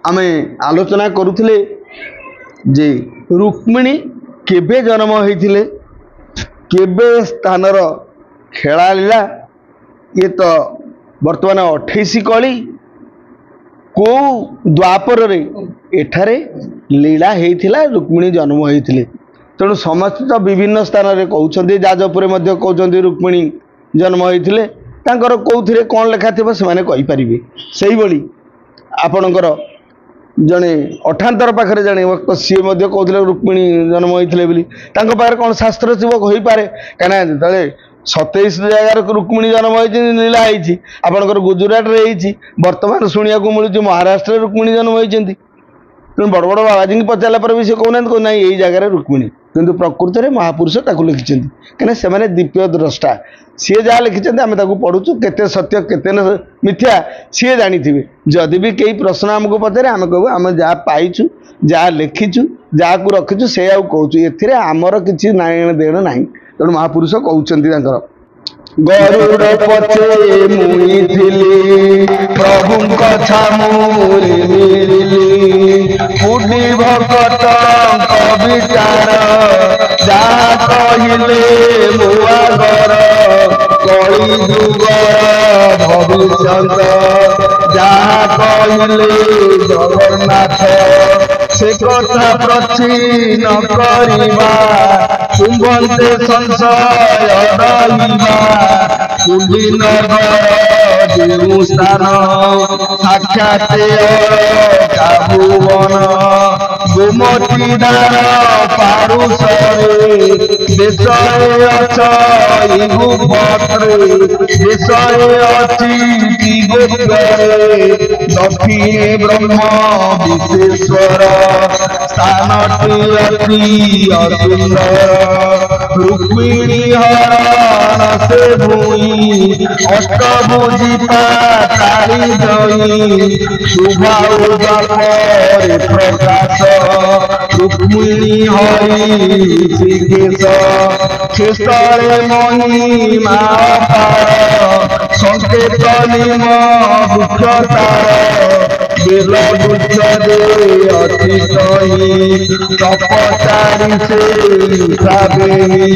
आमे आलोचना करुथिले जे रुक्मिणी केबे जन्म होइथिले केबे स्थानर खेला लीला ये तो वर्तमान 28 कली को द्वापर रे एठारे लीला होइथिला रुक्मिणी जन्म होइथिले तेणु समस्त तो विभिन्न स्थान रे कहउछन्ती जाजपुरे मध्य कहउछन्ती रुक्मिणी जन्म होइथिले तांकर कोउथिरे कोन लेखा थिबो से माने कहि परिबे सेही बळी आपणकर जड़े अठांतर पाखे जड़े वक्त सी कहते रुक्मिणी जन्म होते बोली पाखे कौन शास्त्र थी हो पारे कहीं जो 27 जगार रुक्मिणी जन्म होती लीला होती आपंकर गुजरात बर्तमान शुणा मिलूँ महाराष्ट्र रुक्मिणी जन्म होती तेणु बड़ बड़ बाबाजी की पचारा पर भी सी कहना ना यही जगार रुक्मिणी किंतु प्रकृत में महापुरुष लिखिं कहीं से दीप्य द्रष्टा सी जहाँ लिखिं आम पढ़ुचु केते सत्य केते मिथ्या सी जानी थे जदि भी कई प्रश्न आमको पचारे आम कहू आम जहाँ पाइचु जहाँ लिखिचु जहाँ को रखीचु से कहूँ ए आमर किसी देण ना तेणु महापुरुष कहते गरुड़ पचे मुई थिली प्रभु कथा मुरी मिली पुडी भगत विचार जहाँ कहले मुआ घर कली जुगर भविष्य जहाँ कहले जगन्नाथ से कथा प्रचीन करिबा कुंभते संशय रहिबा कुंडी नगर देउ स्थान साक्षात भुवन गोमती दार पारुषरे देशे अच्छी भूपत्रे देशे अच्छी गोत्रे दक्षिणे ब्रह्म विशेश्वर स्थानटी अति असुंदर रुक्मिणी हरण से भूई अष्टभुजी पाताली जई शुभाऊ बापर प्रकाश रुक्मिणी हरि श्रीकेश शेषरे महिमा पार संकेत निम वृक्षतार बेल वृक्ष दे अति कही तपचारी से भावेनी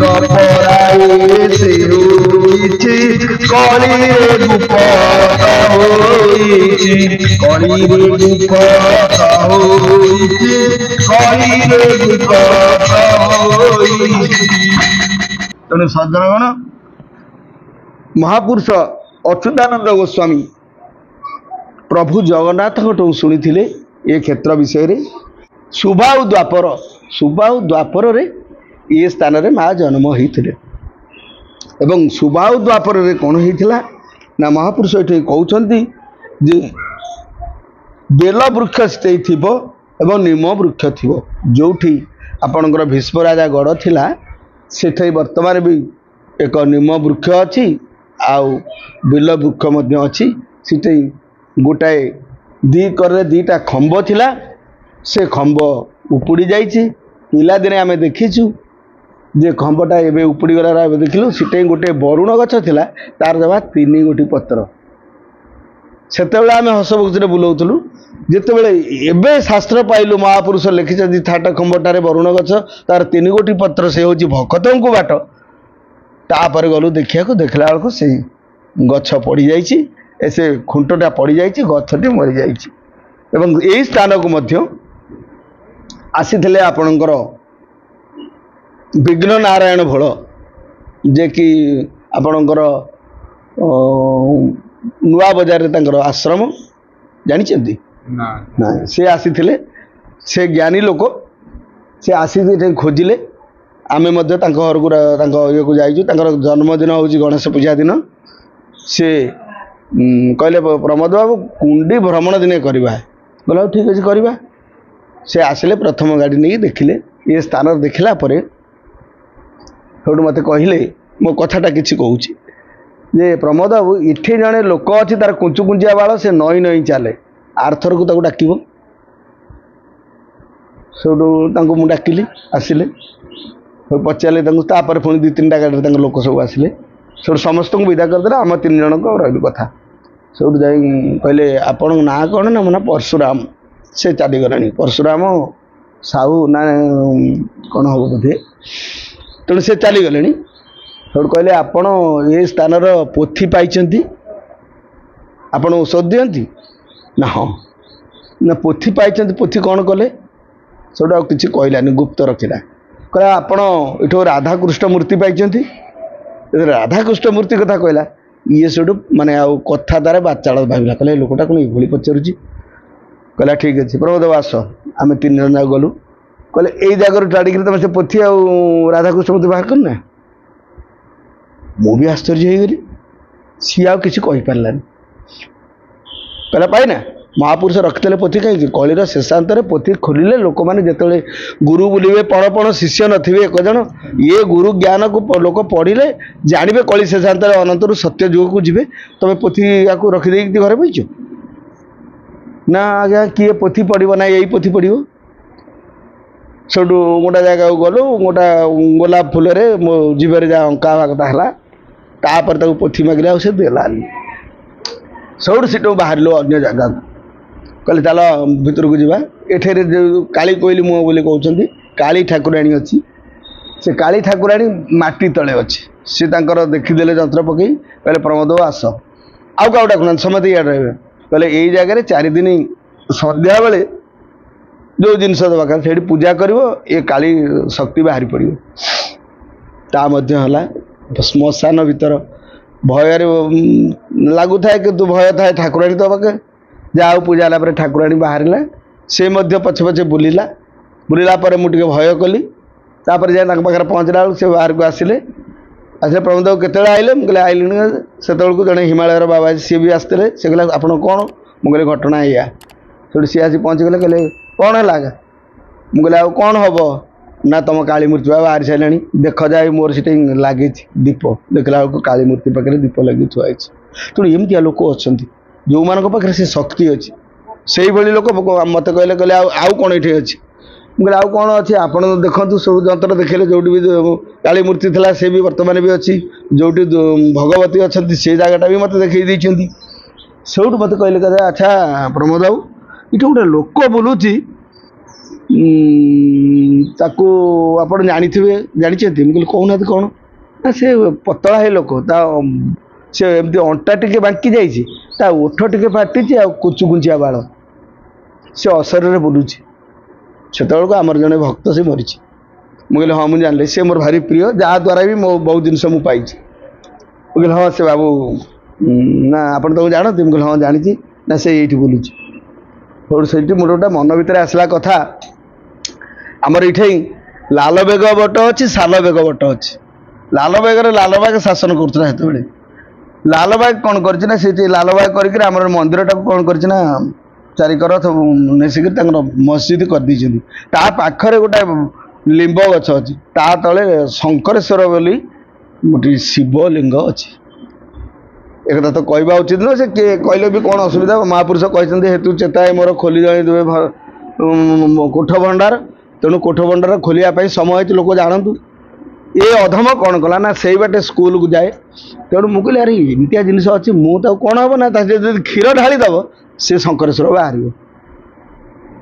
पराए से होइछि कली रे गुपत होइछि कली रे गुपत होइछि कली रे गुपत होइछि। तेणु सज्जनगण महापुरुष अच्युतानंद गोस्वामी प्रभु जगन्नाथ शुणी ए क्षेत्र विषय रे सुबाहु द्वापर रे ये स्थान रे माँ जन्म होते एवं सुबाहु द्वापर रे कौन होता ना महापुरुष ये कहते जे बेल वृक्ष स्थित थिबो एवं निम वृक्ष थिबो जोठी आपणकर भीष्म राजा गढ़ थिला सेठे वर्तमान भी एक निम वृक्ष अच्छी आउ बेल वृक्ष मध्य अच्छी सेठे गोटाए दी करे दीटा खंब थिला से खंब उपुड़ी जाइए पिला दिने आमे देखीचु जे खंबटा एबे उपुड़ी गला एबे देखिलु सिटे गोटे बरुण गछ थिला तार जबा 3 गोटी पत्र सेतेबेले आमे हस बगुचरे बुलाउतलु जेतेबेले एबे शास्त्र पाइलु महापुरुष लिखिछथि थाट खंबटारे बरुण गछ तार 3 गोटी पत्र से होची भक्तंकु बाट तापर गलु देखिया को देखला बेलको से गछ पड़ी जाइछि ऐसे खुंटटा पड़ी जाइछि गछटी मरि जाइछि एवं एही स्थान को मध्य आसीथिले आपणकर विघ्न नारायण भोल जे कि आपणकर नुआ बजार तांकर आश्रम जानिछन्ती ना से आसीथिले से ज्ञानी लोक से आसी खोजिले आमे मध्य तांको घर को तांको ये को जाइछु तांकर जन्मदिन होछि गणेश पूजा दिन से कहले प्रमोद बाबू कुंडी भ्रमण दिने करवा बोला ठीक अच्छे करवा से आसिले प्रथम गाड़ी नहीं देखिले ये स्थान देखला परे सेठू मत कहले मो कथाटा किसी कहूँ जे प्रमोद बाबू इठी जड़े लोक अच्छी तार कुंचु कुंचिया बाल से नई नई चले आरथर को डाक सेठू मुझे डाकिली आसिले पचारे पुणी 2-3 गाड़ी लोक सब आसिले से समस्त को विदा करदे आम 3 जन को रही कथा से कहले आपण ना कौन ना मो ना परशुराम से चलीगला परशुराम साहू ना कौन हम बोधे तेणु से चलीगले से कहले आपण ये स्थान पोथी पाई आपण औषध दियंती ना हाँ ना पोथी पाई पोथी कौन कले से किसी कहलानी गुप्त रखिला कहला आपण इठो राधाकृष्ण मूर्ति पाई राधाकृष्ण मूर्ति कथा कहला ये सेठू माने आउ कथा तार बाचाल भावला कहले लोकटा कौन ये पचारुची कहला ठीक अच्छे प्रमोद आस आम 3 जन जाक गलु कहले यही जगह टाड़िक तुम से पोथी आ राधाकृष्ण मूर्ति बाहर करना मुझे आश्चर्य हो गली सी आ कि पारानी कहला पाइना महापुरुष रखिले पोथी कहीं कलिर शेषांत पोथी खोलिले लोक मैंने जिते गुरु बुलवे पण पण शिष्य नथिबे एक जन ये गुरु ज्ञान को लोक पढ़िले जानवे कली शेषांत अनंतर सत्य जुग को जी तुम पोथी या रखिदे घर पाइच ना आज्ञा किए पोथी पढ़ो ना यही पोथी पढ़ो सेठू गोटा जगह गलु गोटा गोलाप फूल मो जीवर जहाँ अंका भागता है तापर पोथी मागिले से देलानी सब सीटू बाहर अन्य जगह कहले चल भितर को जावा एठे जो काली कोइली मुह बोली कहते काली ठाकुराणी अच्छी से काली ठाकुराणी माटी तले अच्छी सी देखीदे जंत्र पकई कहले प्रमोद आस आउ क्या डाकुना समझ इे रहे कहले यही जगह 4 दिन संध्या बेले जो जिनस दरकार से पूजा कर ये काली शक्ति बाहरी पड़ो ता श्मशान भीतर भय लगुए कि भय थाए ठाकुराणी तो पाखे जहाँ पूजा है ठाकुराणी बाहर से पछे पछे बुलिला मुझे भय कली तापर जाए पाखे पहुँचला बेलू से बाहर को आसिले आसे प्रमोद केत आइले मुझे आइली से जड़े हिमालय बाबा सी भी आसते से कहला आप कौन मुझे घटना या से सी आसी पहुँच गले कहले कौन है मुझे आ कौन हम ना तुम काली मूर्ति बाहर सारे देख जाए मोर से लगे दीप देखला काली मूर्ति पाखे दीप लगे थुआई तेणु एमती लोक अच्छा जो मान पाखे से शक्ति अच्छी से लोक मत कहले कहले आउ कौन ये अच्छी मुझे आउ कौन अच्छी आप देखूँ सब जंत्र देखले जो भी काली मूर्ति थी से भी बर्तमान भी अच्छी जो भगवती अच्छा से जगटा भी मत देखी सब मत कहले कहते अच्छा प्रमोद बाबू ये गोटे लोक बुलूची ताकू आप जानी जानते मुझे कहना कौन ना से पतला है लोक से एमती अंटा टिके बांकी जा ओठ टिके फाटी आ कुचु कुंचिया बाल से असर बुलूची से आमर जड़े भक्त से मरी मुझे हाँ मुझे जान सी मोर भारी प्रिय जहाँद्वारा भी मो बहुत जिनस मुझे मुझे हाँ से बाबू ना आप जानते मुझे हाँ जानी ना से ये बुलूची से मोर गोटे मन भर आसला कथा आमर ये लाल बेग बट अच्छी साल बेग बट अच्छी लाल बेगर लालबाग शासन करुला से लालबाग कौन करना से लालबाग कर मंदिर टाक कौन करना चारिकर नेसिक मस्जिद कर दी पाखरे गोटे लिंब गछ अच्छी ता तले शंकरेश्वर बोली गोटे शिवलिंग अच्छी एक तो कहवा उचित न से कहले भी कौन असुविधा महापुरुष कहते हेतु चेताए मोर खोली जानी देवे कोठ भंडार तेणु कोठ भंडार खोलिया समय लोक जानतु ये अधम कौन कला ना से बाटे स्कूल को जाए तेणु मुझे अरे एमतिया जिन अच्छी मुझे कौन हम ना क्षीर ढाली दब से शंकरेश्वर बाहर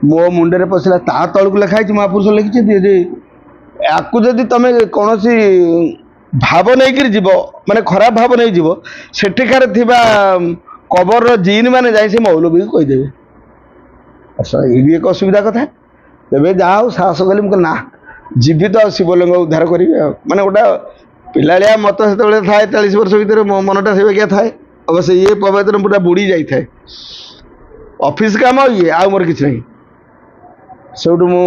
मो मुंडे पशिला ता तलू लिखाई महापुरुष लिखी आपको जदि तुम कौन भाव नहीं जीव माने खराब भाव नहीं जीव सेठिकार कबर जीन माने जाए से मौलवी को कहीदेवे अच्छा ये भी एक असुविधा कथा तेज जहाँ साहस कली मुझे ना जीवित तो शिवलिंग उद्धार करी माने गोटा पिलालिया मत से थाए 40 वर्ष भितर मनटा से क्या थाए अवश्य ये पवित्र पूरा बुड़ी जाए ऑफिस काम ये आ मोर कि नहीं सेठू मु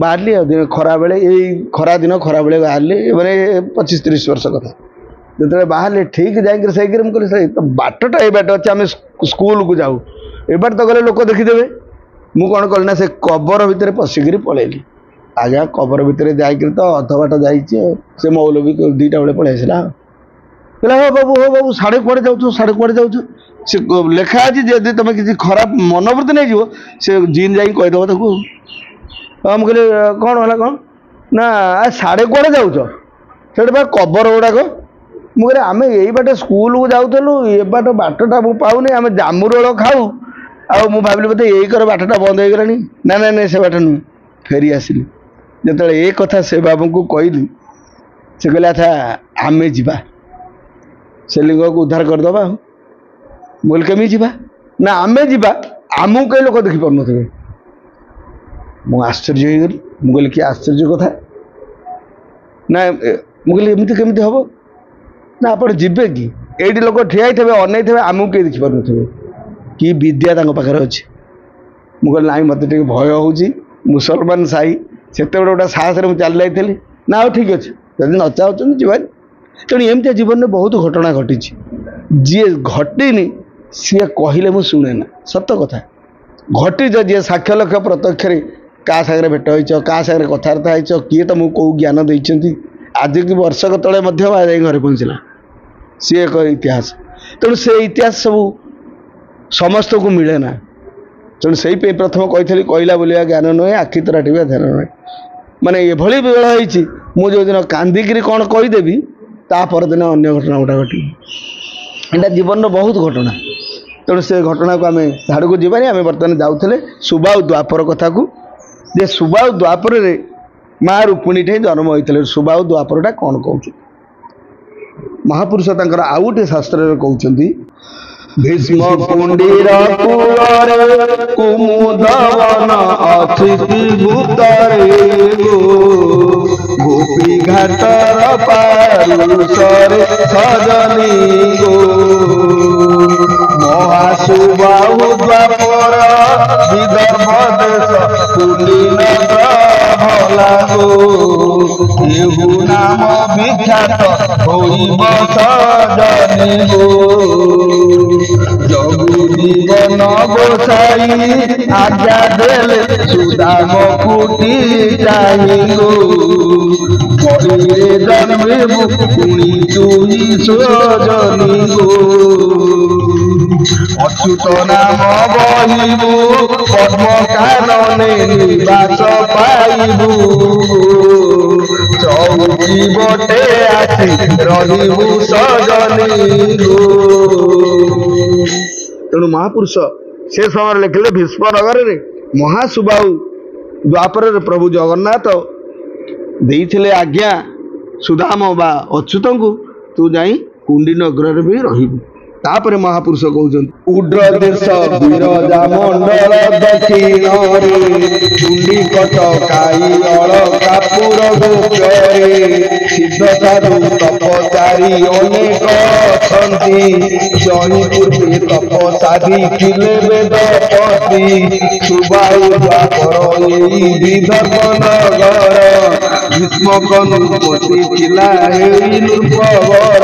बाहरली खरा बेले यही खरा दिन खरा बेले बाहरली मैंने 25-30 वर्ष कथा जो बाहर ठीक जाकर सही मुझे तो बाटटा ये बाट अच्छे आम स्कूल को जाऊ एबार तो गले लोक देखीदे मु कौन कल ना से कबर भितर पशिकी पलैली आज्ञा कबर भितर जाकर तो अध बाट जा मौलवी 2टा बेले पलि आसला कहला हो बाबू साढ़े कुआड़े जाऊ साढ़े कुआड़े जाऊ से लेखा अच्छी जब तुम किसी खराब मनोवृत्ति नहीं जीव से जीन जा कहीदेव ताक मुझे कहली कौन है कौन ना साढ़े कुआड़े जाऊ से कबर गुड़ाक मुझे आम यही बाटे स्कूल को जाऊलु ये बाट बाटटा मुझे पाऊनी आम जामुरोल खाऊ आ भाविली बोधे यही कर बाटटा बंद हो गला ना ना ना से बाट नुह फेरी आसली जो ये कथा से बाबू को कहली से कहले अच्छा आम जा से लिंग को उद्धार करदे मुझे केमी जा ना आम जा आमको कई लोग देखिपार थे मुझे आश्चर्य हो गली मुझे कि आश्चर्य कथा ना मुझे एमती केमी हम ना आप जीवे कि ये लोक ठिया थे अनै थे आमको कई देखिपार थे कि विद्या पाखे अच्छे मुझे ना मत भय हो मुसलमान साई से गोटे साहस मुझे चली जाइली ना ठीक अच्छे जब न चाहते जीवन तेणु एमती जीवन में बहुत घटना घटी जी घटनी सी कहले मुझे शुणे ना सत कथा घटी जी साक्ष्य लक्ष्य प्रत्यक्ष क्या सागर भेट हो क्या सागर कथबार्ता हो किए तुमको कौ ज्ञान देती आज की वर्षक तले घर पहुँचला सी एक इतिहास तेणु से इतिहास सब समस्त को मिले ना तेणु से प्रथम कही कहला बोलिया ज्ञान नुहे आखि तरा टीवा ध्यान नुहे माने ये बेल होती मुझे जो दिन कांदिकी कौन कहीदेवी ता परदिन अन्य घटना गुटा घटी यहाँ जीवन बहुत घटना तेणु से घटना को आम झाड़ को जीवानी आम बर्तमान जाऊे सुबाऊ द्वापर कथा को जे सुबाऊ द्वापर माँ रुक्मिणी टे जन्म होते सुबाऊ द्वापरटा कौन कौन महापुरुष तंकर आउ गोटे शास्त्र कहते भीष्म कुंडीर कूलरे कुमुदवन अतिथि भूतरे गोपी घाटर पारुषरे सजनी गो महासुबाहु द्वापर विदर्भ देश कुलीन भला गो एहु नाम विख्यात होइब सजनी गो जगु जीवन गोसाई आज्ञा देले सुदाम कुटी जाई गो पड़े जन्मे पुणी तुई सजनी गो अच्युत नाम बहिबु पद्म कानने निवास पाइबु चौकी बटे आसी रहिबु सजनी गो तेणु महापुरुष से समय लिखिले भीष्म नगर रे महासुबाहु द्वापर प्रभु जगन्नाथ देइथिले आज्ञा सुदाम बा अच्युत को तू जाई कुंडी नगर भी रहिबु तापर महापुरुष कहते उड्र देश विरजा मंडल दक्षिण कुंडी कटकाई अलकापुर गोप्य सिद्ध साधु तपचारी अनेक अछंती जयपुर तपसाधी थिले वेदपति सुबाहु द्वापर एई विदर्भ नगर भीष्म कनुपति थिला एई नृपवर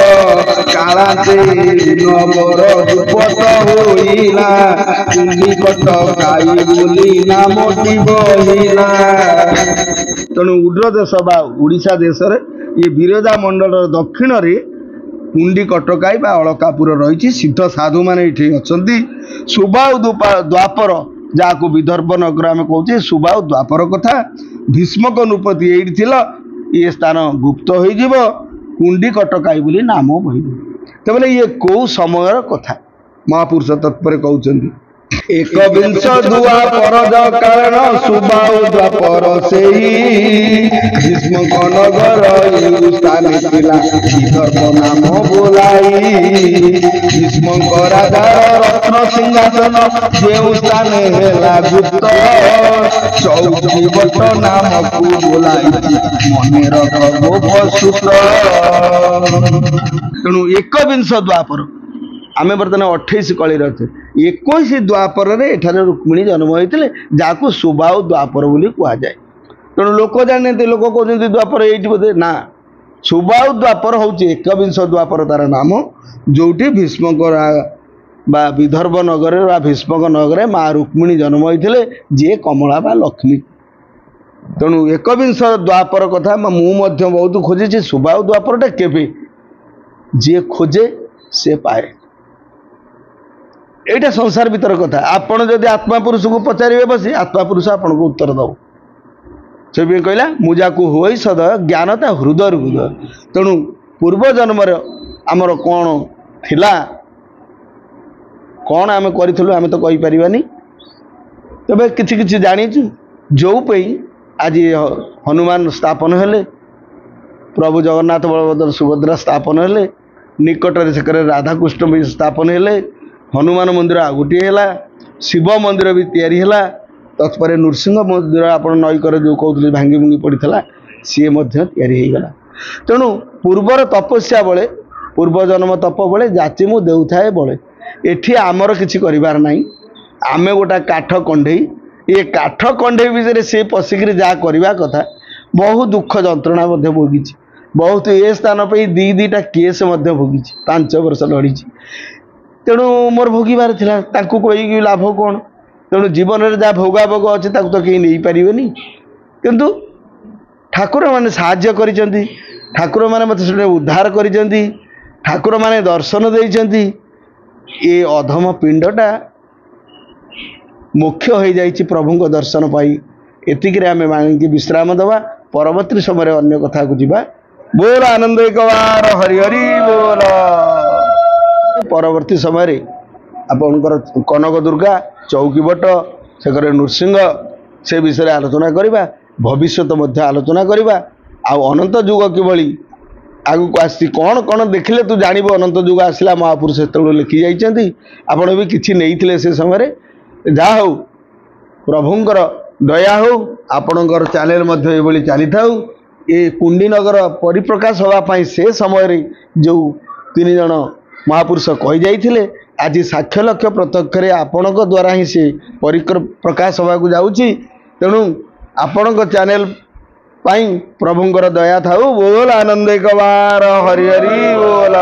कालाते नगर रूपत होइला कुंडी कटकाई बोली नामटी बहिला तेणु उड्र देश बा उड़ीसा देश रे ये विरजा मंडल दक्षिण रे कुंडी कटकाई बा अलकापुर रही सिद्ध साधु माने ये अच्छा सुबाहु द्वापर जहाँ विदर्भ नगर आम कहे सुबाहु द्वापर कथा भीष्मक नृपति ये ये स्थान गुप्त हो कुंडी कटकाई बोली नाम बहिबो तो ये कौ समय कथा महापुरुष तत्पर कहते एक विंश द्वापर कारण सुबाहु द्वापर से भीष्म नगर स्थान थिला विदर्भ नाम बोलाई भीष्म राजार रत्न सिंहासन जो स्थान है गुप्त चौकी बट नाम को बोलाई मन रख गोपसुत तेणु एक विंश द्वापर आम बर्तमान 28 कली अच्छे 21 द्वापर एठारे रुक्मिणी जन्म होते जहाँ सुबाहु द्वापर बोली कहुए तेणु लोक जाने लोक कहते द्वापर ये बोधे ना सुबाहु द्वापर हूँ एकविंश द्वापर तार नाम जोटी भीष्मक बा विदर्भ नगर बा भीष्मक नगर माँ रुक्मिणी जन्म होते जी कमला बा लक्ष्मी तेणु एकविंश द्वापर कथा मुझे बहुत खोजी सुबाहु द्वापरटा केवे जी खोजे से पाए एटा संसार भीतर कथा आपण जदि आत्मा पुरुष को पचारे बसी आत्मा पुरुष आपन को उत्तर दब से भी कहला मुझा को हो सदय ज्ञानता हृदय हृदय तेणु पूर्व जन्म आमर कौन थिला कौन आम करूँ आम तो कहींपारानी तबे किछि किछि जानीचु जो आज हनुमान स्थापन हेले प्रभु जगन्नाथ बलभद्र सुभद्रा स्थापन हेले निकटरे से राधाकृष्ण भी स्थापन हेले हनुमान मंदिर आ गोटे है शिव मंदिर भी तैयारी है तत्पर नृसिंह मंदिर आप नईकर जो कहते भांगी भुंगी पड़ा सी तैयारीगला तेणु पूर्वर तपस्या बड़े पूर्वजन्म तप बड़े जाची मु देउथाए बड़े एठी आमर किछि करिवार नाही आमे गोटा काठ कंढई ये काठ कंढई विषय से पशिक जहाँ करवा कथा बहुत दुख जंत्रणा भोगी बहुत ए स्थान पर दी दीटा केस भोगी 5 वर्ष लड़ी तेणु मोर भोगार कही लाभ कौन तेणु जीवन में जहाँ भोगा भोग अच्छे तो कहीं नहीं पारे किंतु ठाकुर मैंने साहाय्य करिसेंती ठाकुर मैंने मत उद्धार करिसेंती ठाकुर मैंने दर्शन देइसेंती ये अधम पिंडटा मुख्य हो जाइए प्रभु दर्शन पाई एतिक आम मांगी विश्राम दवा परवर्ती समय अन्य कथा को जीवा बोल आनंद एक बार हरि हरि बोल परवर्ती समय आपणकर कनक दुर्गा चौकीबट से नृसिंह से विषय आलोचना करवा भविष्य आलोचना करवा अनंत जुग किभली आगु को आसी कौन कौन देखिले तू जानव अनंत जुग आसला महापुरुष से लिखि जाइछन्ति आपण भी किछि नैथिले से समय जहा हो प्रभुंकर दया हो आपणकर चैनल मध्य एभली चली थाउ ये कुंडीनगर परिप्रकाश होगापाई से समय जो 3 जन महापुरुष कही जाइथिले आज साक्ष्य लक्ष्य प्रत्यक्ष आपणक द्वारा ही से प्रकाश होगा जाऊँगी तेणु आपणक चैनल पाई प्रभुंकर दया थाउ बोल आनंद एक बार हरि हरि बोल।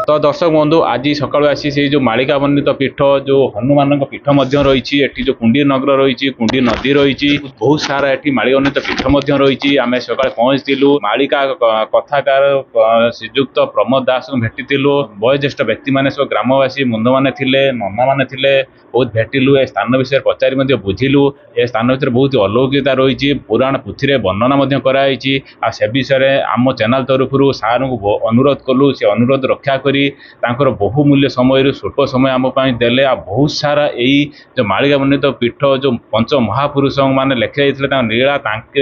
तो दर्शक बंधु आज सकाळु आसी से जो मालिका वर्णित पीठ जो हनुमान पीठ रही जो कुंडी नगर रही कुंडी नदी रही बहुत सारा एटी मालिका वर्णित पीठ रही आम सकाଳେ पहुँचलु मालिका कथाकार श्रीजुक्त प्रमोद दास को भेटिलु वयोज्येष्ठ व्यक्ति मैंने सब ग्रामवासी मुंड मैंने नना मैंने बहुत भेटिलु ए स्थान विषय पचारि बुझिलु ए स्थान भर बहुत अलौकिकता रही पुराण पुथी वर्णना कराई से विषय आम चैनल तरफ सार को अनुरोध कलु से अनुरोध रक्षा करी बहुमूल्य समय स्वल्प समय आम देले बहुत सारा यही जो मालिका वर्णित पीठ जो पंच महापुरुष मैंने लिखी जाइए लीला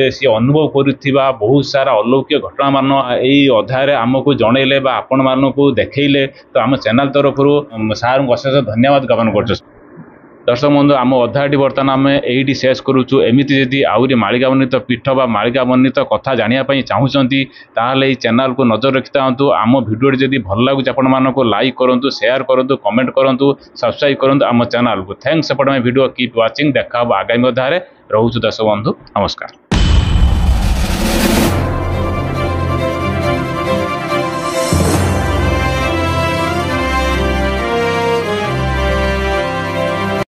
सी अनुभव करुवा बहुत सारा अलौकिक घटना मान यही अध्याय आमको जनइले आपण मानक देखले तो आम चैनल तरफ सार को अशेष धन्यवाद ज्ञापन कर। दर्शक बंधु आम अध्यायटी बर्तमान आम यही शेष करुचु एमती जदि आहरी मालिका वर्णित पीठ बा मालिका वर्णित कथा जानापी चाहूँगी ताहले चैनल को नजर रखि था आम भिडियो जदि भल लगुच आपण मानक लाइक करूँ शेयर करूँ कमेंट करूँ सब्सक्राइब करूँ आम चैनल को थैंक्स एपट वीडियो कीप वाचिंग देखा आगामी अध्याय रोचु दर्शक बंधु नमस्कार।